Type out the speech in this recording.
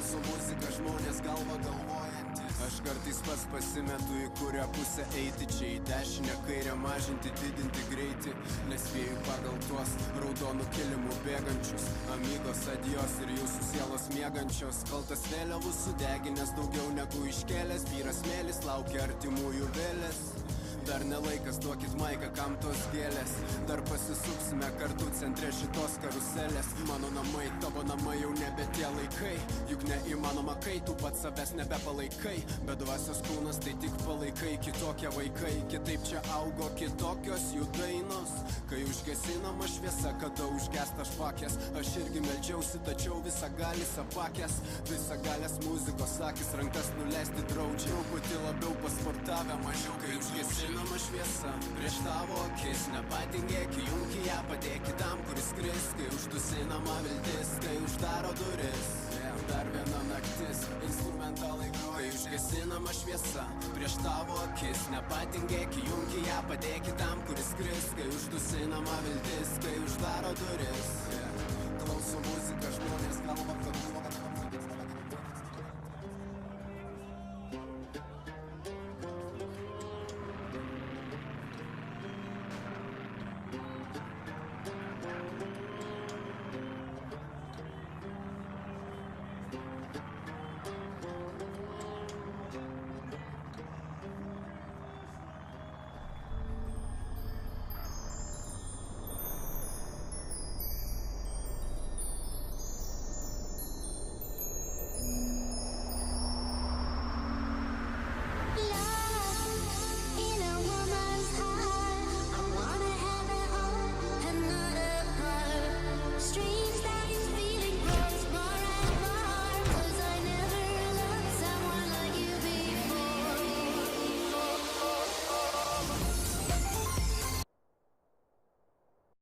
klauso muzika žmonės galva galvojantys. Aš kartais pats pasimetu į kurią pusę eiti, čia į dešinę, kairę, mažinti, didinti greitį. Nespėju pagal tuos raudonų kilimų bėgančius. Amigos, adios ir jūsų sielos miegančios. Kaltas vėliavų sudeginęs daugiau negu iškėlęs. Vyras mėlis laukia artimųjų vėlės. Dar nelaikas, duokit maiką, kam tos gėlės. Dar pasisuksime kartu centre šitos karuselės. Mano namai, tavo namai jau nebe tie laikai. Juk neįmanoma, kai tu pats savęs nebepalaikai. Bet dvasios kūnas tai tik palaikai, kitokie vaikai. Kitaip čia augo kitokios jų dainos. Kai užgesinama šviesa, kada užgesta žvakės. Aš irgi meldžiausi, tačiau visagalis apakęs. Visagalės muzikos akis, rankas nuleisti draudžia. Truputį labiau pasportavę, mažiau kai užgesinama šviesa. Prieš tavo akis nepatingėk, įjungi ją, padėk tam, kuris skris. Kai uždusinama viltis, kai uždaro duris. Dar viena naktis, instrumentalai groja. Kai užgesinama šviesa, prieš tavo akis nepatingėk, įjungi ją, padėk tam, kuris skris. Kai uždusinama viltis, kai